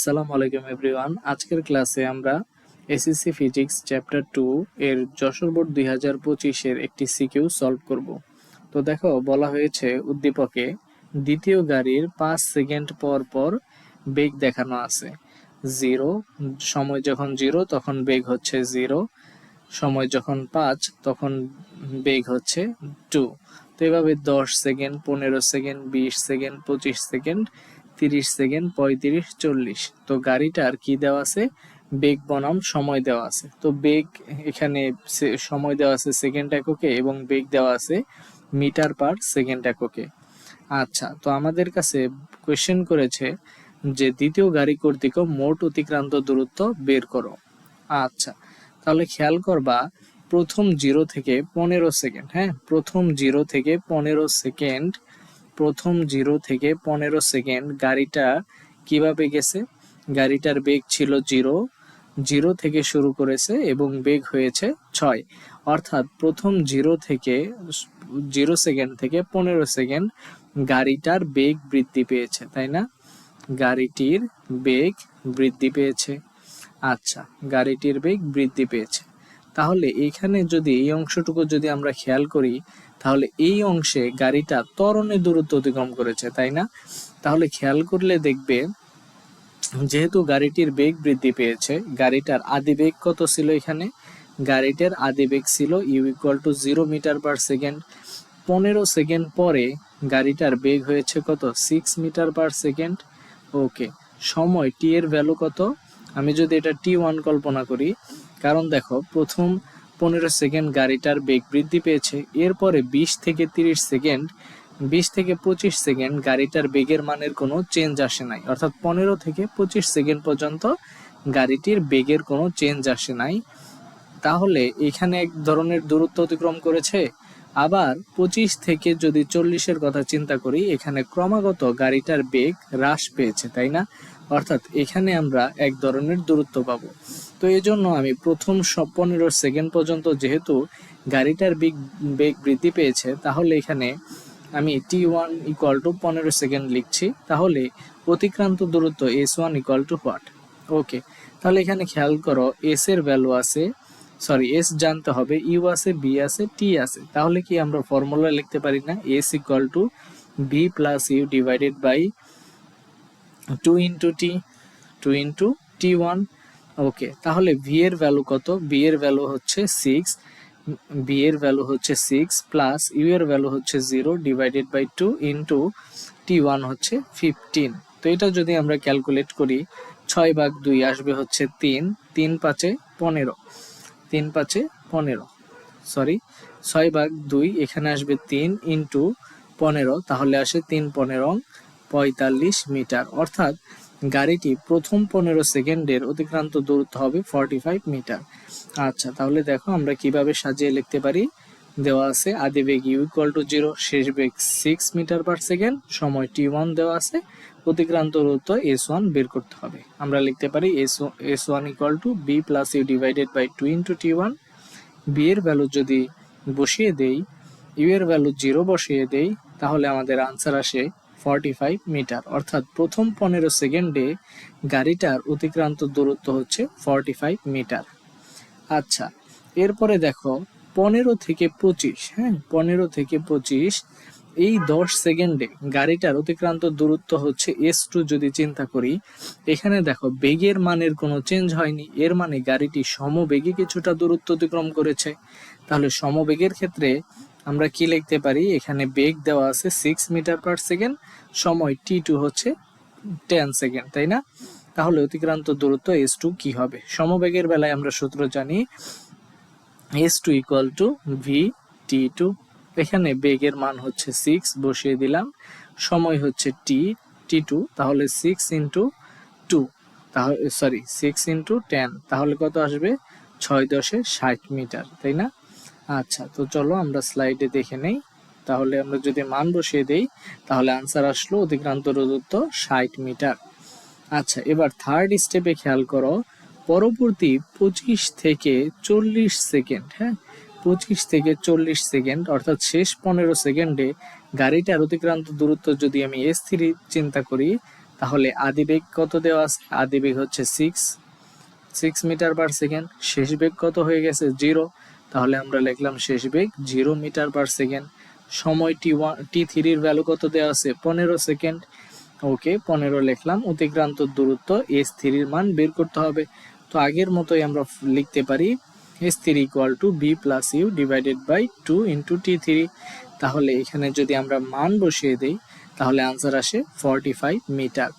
আসসালামু আলাইকুম এভরিওয়ান। আজকের ক্লাসে আমরা এসএসসি ফিজিক্স চ্যাপ্টার 2 এর যশোর বোর্ড 2025 এর একটি সিকিউ সলভ করব। তো দেখো, বলা হয়েছে উদ্দীপকে দ্বিতীয় গাড়ির 5 সেকেন্ড পর পর বেগ দেখানো আছে। 0 সময় যখন 0 তখন বেগ হচ্ছে 0, সময় যখন 5 তখন বেগ হচ্ছে 2। তো এভাবে 10 second, 15 second, 20 second, 25 second, 30 second, 35, 40। তো গাড়িটার কি দেওয়া আছে? বেগ বনাম সময় দেওয়া আছে। তো বেগ এখানে সময় দেওয়া আছে সেকেন্ড এককে এবং বেগ দেওয়া আছে মিটার পার সেকেন্ড এককে। আচ্ছা, তো আমাদের কাছে কোয়েশ্চেন করেছে যে দ্বিতীয় গাড়ি কর্তৃক মোট অতিক্রান্ত দূরত্ব বের করো। আচ্ছা, তাহলে খেয়াল করবা প্রথম 0 থেকে 15 সেকেন্ড, হ্যাঁ, প্রথম 0 থেকে 15 সেকেন্ড গাড়িটা কিভাবে গেছে? গাড়িটার বেগ ছিল 0 থেকে শুরু করেছে এবং বেগ হয়েছে 6। অর্থাৎ প্রথম 0 সেকেন্ড থেকে 15 সেকেন্ড গাড়িটার বেগ বৃদ্ধি পেয়েছে, তাই না? গাড়িটির বেগ বৃদ্ধি পেয়েছে। আচ্ছা, গাড়িটির বেগ বৃদ্ধি পেয়েছে। তাহলে এখানে যদি এই অংশটুকু যদি আমরা খেয়াল করি, তাহলে এই অংশে গাড়িটা ত্বরণে দূরত্ব অতিক্রম করেছে, তাই না? তাহলে খেয়াল করলে দেখবে, যেহেতু গাড়িটির বেগ বৃদ্ধি পেয়েছে, গাড়িটার আদি বেগ কত ছিল? এখানে গাড়িটার আদি বেগ ছিল u=0 metre per second. 15 second পরে গাড়িটার বেগ হয়েছে কত? 6 মিটার পার সেকেন্ড। ওকে, সময় টি এর ভ্যালু কত? আমি যদি এটা t1 কল্পনা করি, কারণ দেখো প্রথম 15 সেকেন্ড গাড়িটার বেগ বৃদ্ধি পেয়েছে, এরপরে 20 থেকে 30 সেকেন্ড, 20 থেকে 25 সেকেন্ড গাড়িটার বেগের মানের কোনো চেঞ্জ আসে নাই। অর্থাৎ 15 থেকে 25 সেকেন্ড পর্যন্ত গাড়িটির বেগের কোনো চেঞ্জ আসে নাই। তাহলে এখানে এক ধরনের দূরত্ব অতিক্রম করেছে। আবার 25 থেকে যদি 40-এর কথা চিন্তা করি, এখানে ক্রমাগত গাড়িটার বেগ হ্রাস পেয়েছে, তাই না? অর্থাৎ এখানে আমরা এক ধরনের দূরত্ব পাবো। তো এই জন্য আমি প্রথম 15 সেকেন্ড পর্যন্ত যেহেতু গাড়িটার বেগ বৃদ্ধি পেয়েছে, তাহলে এখানে আমি t1 = 15 সেকেন্ড লিখছি। তাহলে অতিক্রান্ত দূরত্ব s1 = হোয়াট? ওকে, তাহলে এখানে খেয়াল করো, s এর ভ্যালু আছে, এস জানতে হবে, ইউ আছে, বি আছে, টি আছে। তাহলে কি আমরা ফর্মুলা লিখতে পারি না? S = B plus U divided by 2 into T, 2 into t1। Okay, তাহলে ভি এর ভ্যালু কত? বি এর ভ্যালু হচ্ছে 6, বি এর ভ্যালু হচ্ছে 6 প্লাস ইউ এর ভ্যালু হচ্ছে 0 ডিভাইডেড বাই 2 ইন্টু t1 হচ্ছে 15। তো এটা যদি আমরা ক্যালকুলেট করি, 6/2 আসবে হচ্ছে 3, 3 5 15, 3 5 15, 6/2 এখানে আসবে 3 ইন্টু 15, তাহলে আসে 3 15 45 মিটার। অর্থাৎ গাড়িটি প্রথম 15 সেকেন্ডের অতিক্রান্ত দূরত্ব হবে 45 মিটার। আচ্ছা, তাহলে দেখো আমরা কিভাবে সাজিয়ে লিখতে পারি। দেওয়া আছে আদি বেগ u=0, শেষ বেগ 6 মিটার পার সেকেন্ড, সময় t1 দেওয়া আছে, অতিক্রান্ত দূরত্ব s1 বের করতে হবে। আমরা লিখতে পারি s1 = b plus U divided by 2 into t1। B এর ভ্যালু যদি বসিয়ে দেই, ইউ এর ভ্যালু 0 বসিয়ে দেই, তাহলে আমাদের আনসার আসে 45 মিটার। অর্থাৎ প্রথম 15 সেকেন্ডে গাড়িটার অতিক্রান্ত দূরত্ব হচ্ছে 45 মিটার। আচ্ছা, এরপরে দেখো 15 থেকে 25, হ্যাঁ, 15 থেকে 25 এই 10 সেকেন্ডে গাড়িটার অতিক্রান্ত দূরত্ব হচ্ছে s2 যদি চিন্তা করি। এখানে দেখো বেগের মানের কোনো চেঞ্জ হয়নি, এর মানে গাড়িটি সমবেগে কিছুটা দূরত্ব অতিক্রম করেছে। তাহলে সমবেগের ক্ষেত্রে আমরা কি লিখতে পারি? এখানে বেগ দেওয়া আছে 6 মিটার পার সেকেন্ড, সময় t2 হচ্ছে 10 সেকেন্ড, তাই না? তাহলে অতিক্রান্ত দূরত্ব s2 কি হবে? সমবেগের বেলায় আমরা সূত্র জানি s2 = v/t2। এখানে বেগের মান হচ্ছে 6 বসিয়ে দিলাম, সময় হচ্ছে t2, তাহলে 6 ইন্টু 2, তাহলে 6 ইন্টু 10, তাহলে কত আসবে? 6 × 10 = 60 মিটার, তাই না? আচ্ছা, তো চলো আমরা স্লাইডে দেখে নেই। তাহলে আমরা যদি মান বসিয়ে দেই, তাহলে আনসার আসলো অতিক্রান্ত দূরত্ব 60 মিটার। আচ্ছা, এবার থার্ড স্টেপে খেয়াল করো, পরবর্তী 25 থেকে 40 সেকেন্ড, হ্যাঁ, 25 থেকে 40 সেকেন্ড অর্থাৎ শেষ 15 সেকেন্ডে গাড়িটার অতিক্রান্ত দূরত্ব যদি আমি s3 চিন্তা করি, তাহলে আদিবেগ কত দেওয়া আছে? আদিবেগ হচ্ছে 6 মিটার পার সেকেন্ড। শেষ বেগ কত হয়ে গেছে? 0। তাহলে আমরা লিখলাম শেষ বেগ 0 মিটার পার সেকেন্ড। সময় t3 এর ভ্যালু কত দেওয়া আছে? 15 সেকেন্ড। ওকে, 15 লিখলাম। অতিক্রান্ত দূরত্ব s3 এর মান বের করতে হবে। তো আগের মতোই আমরা লিখতে পারি s3 equal to b plus U divided by 2 into t3। তাহলে এখানে যদি আমরা মান বসিয়ে দিই তাহলে আনসার আসে 45 মিটার।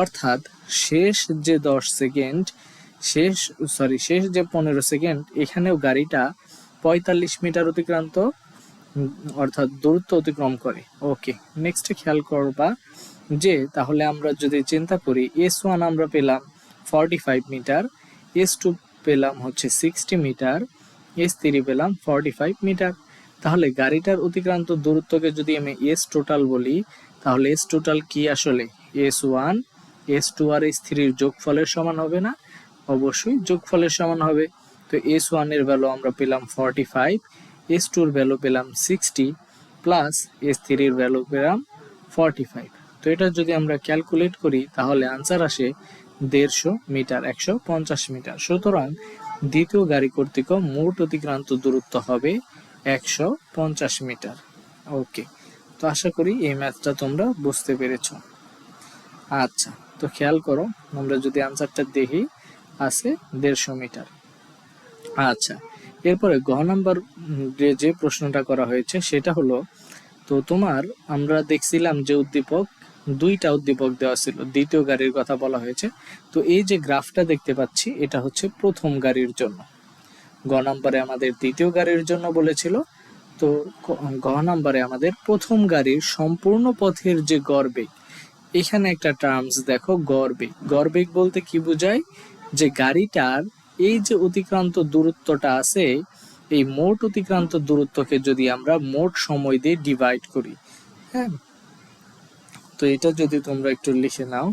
অর্থাৎ শেষ যে 10 সেকেন্ড শেষ যে 15 সেকেন্ড এখানেও গাড়িটা 45 মিটার অতিক্রান্ত অর্থাৎ দূরত্ব অতিক্রম করে। ওকে, নেক্সটে খেয়াল করবা যে তাহলে আমরা যদি চিন্তা করি S1 আমরা পেলাম 45 মিটার, S2 পেলাম হচ্ছে 60 মিটার, S3 পেলাম 45 মিটার। তাহলে গাড়িটার অতিক্রান্ত দূরত্বকে যদি আমি S টোটাল বলি তাহলে S টোটাল কি আসলে? S1 S2 আর S3 এর যোগফলের সমান হবে না? অবশ্যই যোগফলের সমান হবে। তো S1 এর ভ্যালু আমরা পেলাম 45, S2 এর ভ্যালু পেলাম 60 প্লাস S3 এর ভ্যালু পেলাম 45। তো এটা যদি আমরা ক্যালকুলেট করি তাহলে আনসার আসে 150 মিটার, 150 মিটার। সুতরাং দ্বিতীয় গাড়ি কর্তৃক মোট অতিক্রান্ত দূরত্ব হবে 150 মিটার। ওকে, তো আশা করি এই ম্যাথটা তোমরা বুঝতে পেরেছো। আচ্ছা, তো খেয়াল করো আমরা যদি আনসারটা দেখি আছে 150 মিটার। আচ্ছা, এরপরে গ নাম্বার যে প্রশ্নটা করা হয়েছে সেটা হলো, তো তোমার আমরা দেখছিলাম যে দুইটা উদ্দীপক দেওয়া ছিল, দ্বিতীয় গাড়ির কথা বলা হয়েছে। তো এই যে গ্রাফটা দেখতে পাচ্ছি এটা হচ্ছে প্রথম গাড়ির জন্য, গ নাম্বারে আমাদের দ্বিতীয় গাড়ির জন্য বলেছিল। তো গ নাম্বারে আমাদের প্রথম গাড়ির সম্পূর্ণ পথের যে গড় বেগ, এখানে একটা টার্মস দেখো গড় বেগ বলতে কি বোঝায়? যে গাড়িটার এই যে অতিক্রান্ত দূরত্বটা আছে এই মোট অতিক্রান্ত দূরত্বকে যদি আমরা মোট সময় দিয়ে ডিভাইড করি, হ্যাঁ, তো এটা যদি তোমরা একটু লিখে নাও,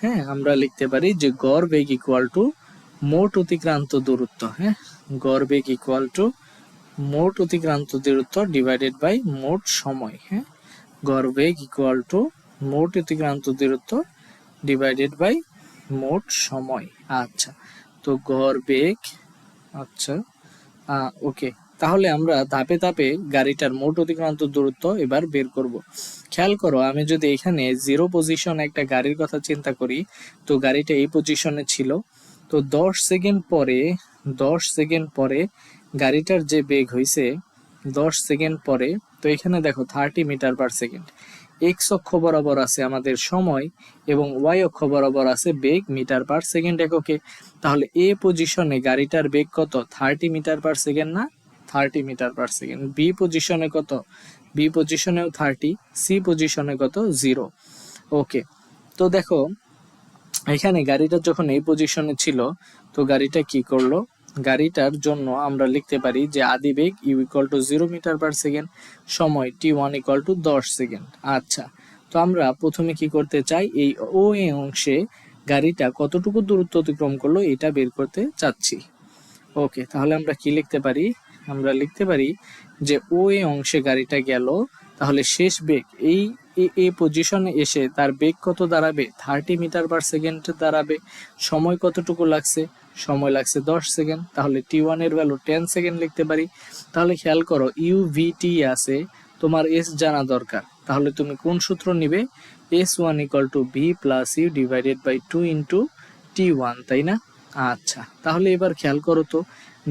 হ্যাঁ, আমরা লিখতে পারি যে গড় বেগ ইকুয়াল টু মোট অতিক্রান্ত দূরত্ব। হ্যাঁ, গড় বেগ ইকুয়াল টু মোট অতিক্রান্ত দূরত্ব ডিভাইডেড বাই মোট সময়। হ্যাঁ, গড় বেগ ইকুয়াল টু মোট অতিক্রান্ত দূরত্ব ডিভাইডেড বাই মোট সময়। আচ্ছা, তো গড় বেগ, আচ্ছা ওকে, তাহলে আমরা ধাপে ধাপে গাড়িটার মোট অতিক্রান্ত দূরত্ব এবার বের করব। খেয়াল করো আমি যদি এখানে 0 পজিশন একটা গাড়ির কথা চিন্তা করি, তো গাড়িটা এই পজিশনে ছিল, তো 10 সেকেন্ড পরে গাড়িটার যে বেগ হয়েছে 10 সেকেন্ড পরে, তো এখানে দেখো 30 মিটার পার সেকেন্ড। এক্স অক্ষ বরাবর আছে আমাদের সময় এবং ওয়াই অক্ষ বরাবর আছে বেগ মিটার পার সেকেন্ড এককে। তাহলে এ পজিশনে গাড়িটার বেগ কত? 30 মিটার পার সেকেন্ড না? 30 মিটার পার সেকেন্ড। বি পজিশনে কত? বি পজিশনেও 30, সি পজিশনে কত? 0। ওকে, তো দেখো এখানে গাড়িটা যখন এই পজিশনে ছিল তো গাড়িটা কি করলো? গাড়িটার জন্য আমরা লিখতে পারি যে আদিবেগ U equal to 0 metre per second, সময় t1 ইকুয়াল টু 10 সেকেন্ড। আচ্ছা, তো আমরা প্রথমে কি করতে চাই? এই ও এ অংশে গাড়িটা কতটুকু দূরত্ব অতিক্রম করলো এটা বের করতে চাচ্ছি। ওকে, তাহলে আমরা কি লিখতে পারি? আমরা লিখতে পারি যে ও এ অংশে গাড়িটা গেল, তাহলে শেষ বেগ এই এ পজিশনে এসে তার বেগ কত দাঁড়াবে? 30 মিটার পার সেকেন্ড দাঁড়াবে। সময় কতটুকু লাগছে? সময় লাগছে 10 সেকেন্ড। তাহলে t1 এর ভ্যালু 10 সেকেন্ড লিখতে পারি। তাহলে খেয়াল করো UVT আছে, তোমার S জানা দরকার। তাহলে তুমি কোন সূত্র নিবে? S1 equal to V plus U divided by 2 into t1, তাই না? আচ্ছা, তাহলে এবার খেয়াল করো তো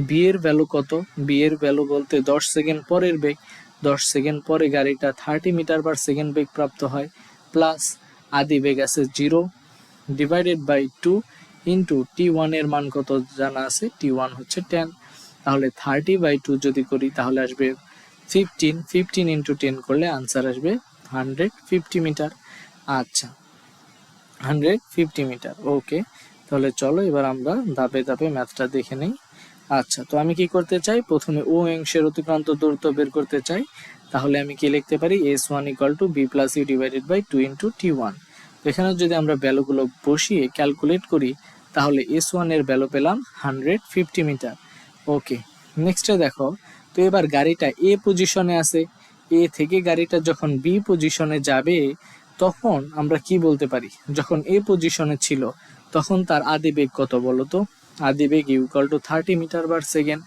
বি এর ভ্যালু কত? বি এর ভ্যালু বলতে 10 সেকেন্ড পরের বেগ, 10 সেকেন্ড পরে গাড়িটা 30 মিটার পার সেকেন্ড বেগ প্রাপ্ত হয়, প্লাস আদি বেগ আছে 0 ডিভাইডেড বাই 2 ইন্টু t1 এর মান কত জানা আছে? t1 হচ্ছে 10। তাহলে 30/2 যদি করি তাহলে আসবে 15 ইন্টু 10 করলে আনসার আসবে 150 মিটার। আচ্ছা, 150 মিটার। ওকে, তাহলে চলো এবার আমরা ধাপে ধাপে ম্যাথটা দেখে নেই। আচ্ছা, তো আমি কি করতে চাই? প্রথমে ও অংশের অতিক্রান্ত দূরত্ব বের করতে চাই। তাহলে আমি কি লিখতে পারি? S1 equal to B plus U divided by 2 into t1। এখানে যদি আমরা ভ্যালুগুলো বসিয়ে ক্যালকুলেট করি তাহলে S1 এর ভ্যালু পেলাম 150 মিটার। ওকে, নেক্সটে দেখো, তো এবার গাড়িটা এ পজিশনে আছে, এ থেকে গাড়িটা যখন বি পজিশনে যাবে তখন আমরা কি বলতে পারি, যখন এ পজিশনে ছিল তখন তার আদি বেগ কত বলতো? আদি বেগ equal to 30 metre per second.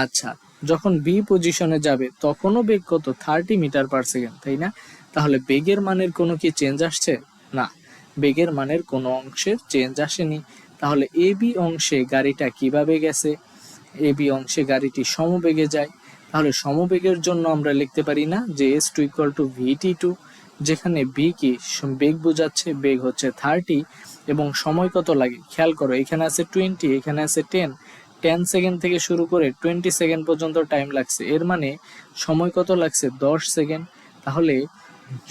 আচ্ছা, যখন বি পজিশনে যাবে তখনও বেগ কত? 30 মিটার পার সেকেন্ড, তাই না? তাহলে বেগের মানের কোনো কি চেঞ্জ আসছে? না, বেগের মানের কোনো অংশের চেঞ্জ আসেনি। তাহলে এ বি অংশে গাড়িটা কিভাবে গেছে? এ বি অংশে গাড়িটি সমবেগে যায়। তাহলে সমবেগের জন্য আমরা লিখতে পারি না যে S two equal to VT two, যেখানে বি কি বেগ বোঝাচ্ছে, বেগ হচ্ছে 30 এবং সময় কত লাগে খেয়াল করো, এখানে আছে 20, এখানে আছে 10 সেকেন্ড থেকে শুরু করে 20 সেকেন্ড পর্যন্ত টাইম লাগছে, এর মানে সময় কত লাগছে? 10 সেকেন্ড। তাহলে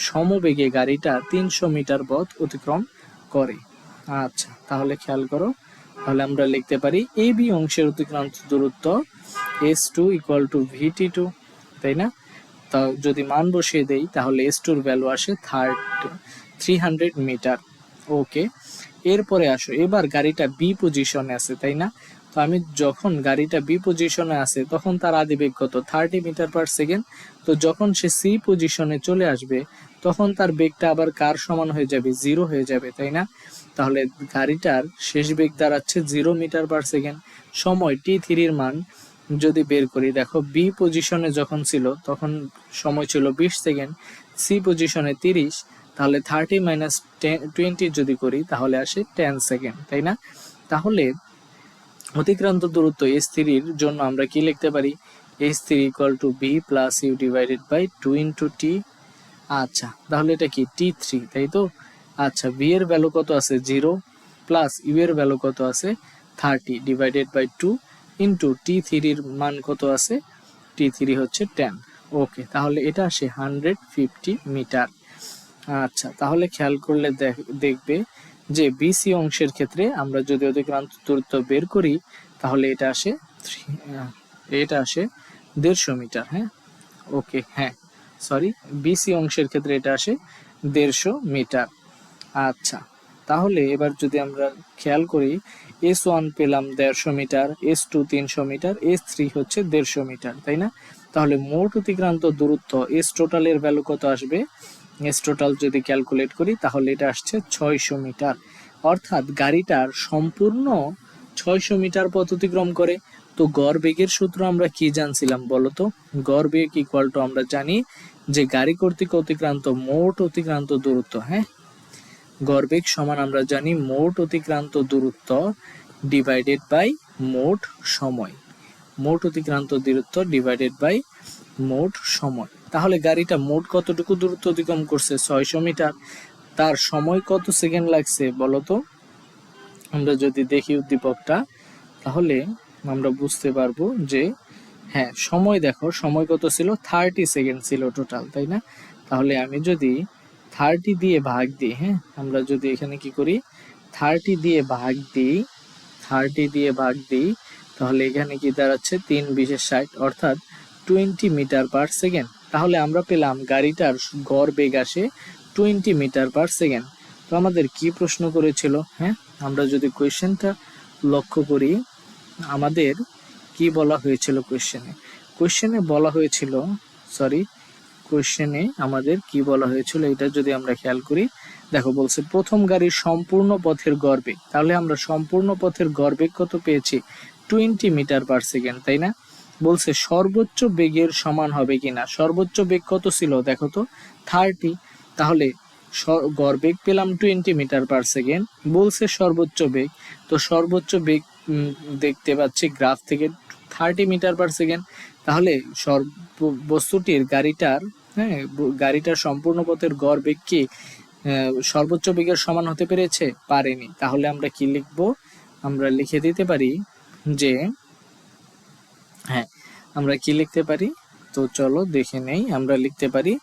সমবেগে গাড়িটা 300 মিটার পথ অতিক্রম করে। আচ্ছা, তাহলে খেয়াল করো, তাহলে আমরা লিখতে পারি এ বি অংশের অতিক্রান্ত দূরত্ব S two equal to VT two, তাই না? তা যদি মান বসিয়ে দেই তাহলে এস টুর ভ্যালু আসে 300 মিটার। ওকে, এরপরে আসো, এবার গাড়িটা বি পজিশনে আছে, তাই না? তো আমি যখন গাড়িটা বি পজিশনে আছে তখন তার আদি বেগ কত? 30 মিটার পার সেকেন্ড। তো যখন সে সি পজিশনে চলে আসবে তখন তার বেগটা আবার কার সমান হয়ে যাবে? 0 হয়ে যাবে, তাই না? তাহলে গাড়িটার শেষ বেগ দাঁড়াচ্ছে 0 মিটার পার সেকেন্ড। সময় t3 এর মান যদি বের করি, দেখো বি পজিশনে যখন ছিল তখন সময় ছিল 20 সেকেন্ড, সি পজিশনে 30, তাহলে 30 মাইনাস 20 যদি করি তাহলে আসে 10 সেকেন্ড, তাই না? তাহলে অতিক্রান্ত দূরত্ব s3-র জন্য আমরা কি লিখতে পারি? s3 equal to B plus U divided by 2 into T. আচ্ছা, তাহলে এটা কি t3, তাই তো? আচ্ছা, বি এর ভ্যালু কত আছে? 0 প্লাস ইউ এর ভ্যালু কত আছে? 30 ডিভাইডেড বাই 2 ইন্টু t3-র মান কত আছে? t3 হচ্ছে 10। ওকে, তাহলে এটা আসে 150 মিটার। আচ্ছা, তাহলে খেয়াল করলে দেখবে যে বিসি অংশের ক্ষেত্রে আমরা যদি অতিক্রান্ত দূরত্ব বের করি তাহলে এটা আসে 150 মিটার। হ্যাঁ, ওকে, হ্যাঁ, সরি, বিসি অংশের ক্ষেত্রে এটা আসে 150 মিটার। আচ্ছা, তাহলে এবার যদি আমরা খেয়াল করি, S1 পেলাম 150 মিটার, S2 300 মিটার, S3 হচ্ছে 150 মিটার, তাই না? তাহলে মোট অতিক্রান্ত দূরত্ব এস টোটালের ভ্যালু কত আসবে? এস টোটাল যদি ক্যালকুলেট করি তাহলে এটা আসছে 600 মিটার। অর্থাৎ গাড়িটার সম্পূর্ণ 600 মিটার পথ অতিক্রম করে। তো গড় বেগের সূত্র আমরা কি জানছিলাম বলতো? গড় বেগ ইকুয়াল টু আমরা জানি যে গাড়ি কর্তৃক অতিক্রান্ত মোট অতিক্রান্ত দূরত্ব। হ্যাঁ, গড়বেগ সমান আমরা জানি মোট অতিক্রান্ত দূরত্ব ডিভাইডেড বাই মোট সময়। মোট অতিক্রান্ত দূরত্ব ডিভাইডেড বাই মোট সময়। তাহলে গাড়িটা মোট কতটুকু দূরত্ব অতিক্রম করছে? 600 মিটার। তার সময় কত সেকেন্ড লাগছে বলতো? আমরা যদি দেখি উদ্দীপকটা তাহলে আমরা বুঝতে পারবো যে হ্যাঁ, সময় দেখো, সময় কত ছিল? 30 সেকেন্ড ছিল টোটাল, তাই না? তাহলে আমি যদি 30 দিয়ে ভাগ দিই, হ্যাঁ, আমরা যদি এখানে কি করি, 30 দিয়ে ভাগ দিই, 30 দিয়ে ভাগ দিই, তাহলে এখানে কি দাঁড়াচ্ছে? 3 বিশে 60, অর্থাৎ 20 মিটার পার সেকেন্ড। তাহলে আমরা পেলাম গাড়িটার গড় বেগ আসে 20 মিটার পার সেকেন্ড। তো আমাদের কি প্রশ্ন করেছিল? হ্যাঁ, আমরা যদি কোয়েশ্চেনটা লক্ষ্য করি, আমাদের কি বলা হয়েছিল কোয়েশ্চেনে বলা হয়েছিল, সরি, কোয়েশ্চেনে আমাদের কি বলা হয়েছিল এটা যদি আমরা খেয়াল করি, দেখো বলছে প্রথম গাড়ির সম্পূর্ণ পথের গড়বেগ। তাহলে আমরা সম্পূর্ণ পথের গড়বেগ কত পেয়েছি? 20 মিটার পার সেকেন্ড, তাই না? বলছে সর্বোচ্চ বেগের সমান হবে কিনা। সর্বোচ্চ বেগ কত ছিল দেখো তো? 30। তাহলে গড়বেগ পেলাম 20 মিটার পার সেকেন্ড, বলছে সর্বোচ্চ বেগ, তো সর্বোচ্চ বেগ দেখতে পাচ্ছি গ্রাফ থেকে 30 মিটার পার সেকেন্ড। তাহলে বস্তুটির গাড়িটার সম্পূর্ণ পথের গড় বেগ কি সর্বোচ্চ বেগের সমান হতে পেরেছে? পারেনি। তাহলে আমরা কি লিখব? আমরা লিখে দিতে পারি যে হ্যাঁ, আমরা কি লিখতে পারি? তো চলো দেখে নেই। আমরা লিখতে পারি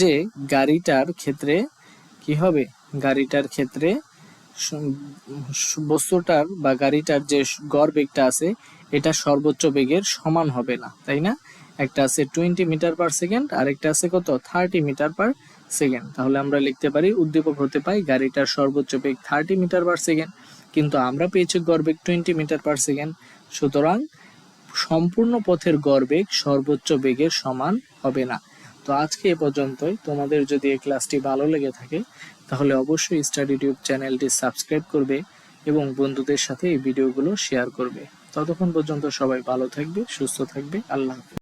যে গাড়িটার ক্ষেত্রে কি হবে? গাড়িটার ক্ষেত্রে বস্তুটার বা গাড়িটার যে গড় বেগটা আছে এটা সর্বোচ্চ বেগের সমান হবে না, তাই না? একটা আছে 20 মিটার পার সেকেন্ড আর একটা আছে কত? 30 মিটার পার সেকেন্ড। তাহলে আমরা লিখতে পারি উদ্দীপক হতে পাই গাড়িটার সর্বোচ্চ বেগ 30 মিটার পার সেকেন্ড, কিন্তু আমরা পেয়েছি গড় বেগ 20 মিটার পার সেকেন্ড। সুতরাং সম্পূর্ণ পথের গড় বেগ সর্বোচ্চ বেগের সমান হবে না। তো আজকে এ পর্যন্তই। তোমাদের যদি এই ক্লাসটি ভালো লেগে থাকে তাহলে অবশ্যই স্টাডি টিউব চ্যানেলটি সাবস্ক্রাইব করবে এবং বন্ধুদের সাথে এই ভিডিওগুলো শেয়ার করবে। ততক্ষণ পর্যন্ত সবাই ভালো থাকবে, সুস্থ থাকবে। আল্লাহ হাফেজ।